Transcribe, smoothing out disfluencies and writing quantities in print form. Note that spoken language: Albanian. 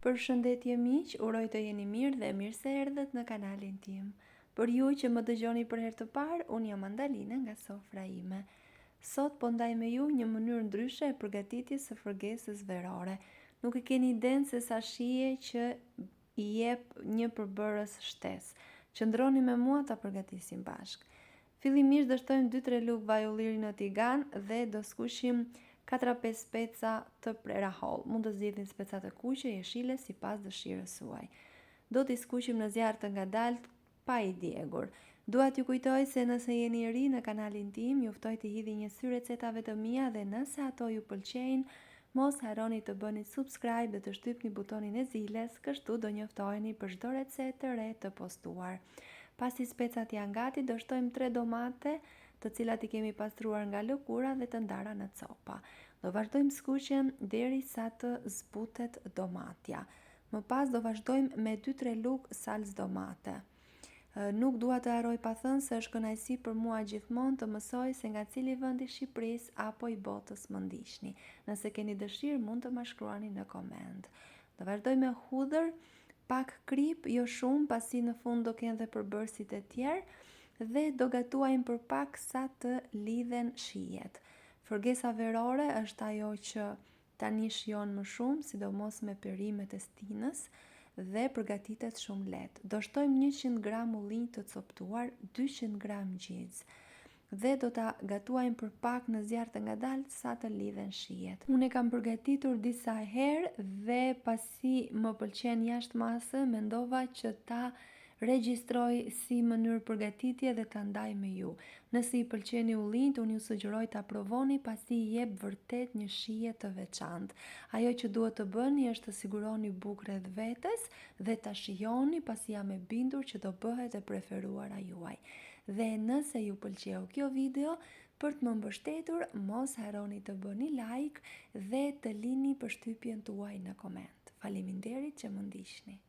Përshëndetje miq, uroj të jeni mirë dhe mirë se erdhët në kanalin tim. Për ju që më dëgjoni për herë të parë, unë jam Andalina nga sofra ime. Sot po ndaj me ju një mënyrë ndryshe e përgatitjes së fërgesës verore. Nuk e keni idenë se sa shije që i jep një përbërës shtesë. Qëndroni me mua ta përgatisim bashkë. Fillimisht do shtojmë 2-3 lugë vaj ulliri në tigan dhe do skuqim 4-5 speca të prera holl. Mund të zgjidhni speca të kuqe, jeshile sipas dëshirës suaj. Do t'i skuqim në zjarr të ngadalt pa i djegur. Dua t'ju kujtoj se nëse jeni ri në kanalin tim, ju ftoj të hidhni një sy recetave të mia dhe nëse ato ju pëlqejnë, mos harroni të bëni subscribe dhe të shtypni butonin e ziles, kështu do njoftoheni për çdo recetë të re të postuar. Pasi specat janë gati, do shtojmë 3 domate, të cilat i kemi pastruar nga lëkura dhe të ndara në copa. Do vazhdojmë skuqjen derisa të zbutet domatja. Më pas do vazhdojmë me 2-3 lugë salcë domate. Nuk dua të harroj pa thënë se është kënaqësi për mua gjithmonë të mësoj se nga cili vend i Shqipërisë apo i botës më ndiqni. Nëse keni dëshirë, mund të më shkruani në koment. Do vazhdoj me hudhër, pak krip, jo shumë, pasi në fund do kenë dhe përbërësit e tjerë dhe do gatuajmë për pak sa të lidhen shijet. Fërgesa verore është ajo që tani shijon më shumë, sidomos me perimet e stinës dhe përgatitet shumë lehtë. Do shtojmë 100 gram ullinj të coptuar, 200 gram gjizë dhe do ta gatuajmë për pak në zjarr të ngadalt sa të lidhen shijet. Unë e kam përgatitur disa herë dhe pasi më pëlqen jashtë masë, mendova që ta regjistroj si mënyrë përgatitje dhe ta ndaj me ju. Nëse i pëlqeni ullinjt, unë ju sugjeroj ta provoni pasi i jep vërtet një shije të veçantë. Ajo që duhet të bëni është të siguroni bukë rreth vetes dhe ta shijoni pasi jam e bindur që do bëhet e preferuara juaj. Dhe nëse ju pëlqeu kjo video, për të më mbështetur, mos harroni të bëni like dhe të lini përshtypjen tuaj në koment. Faleminderit që më ndiqni.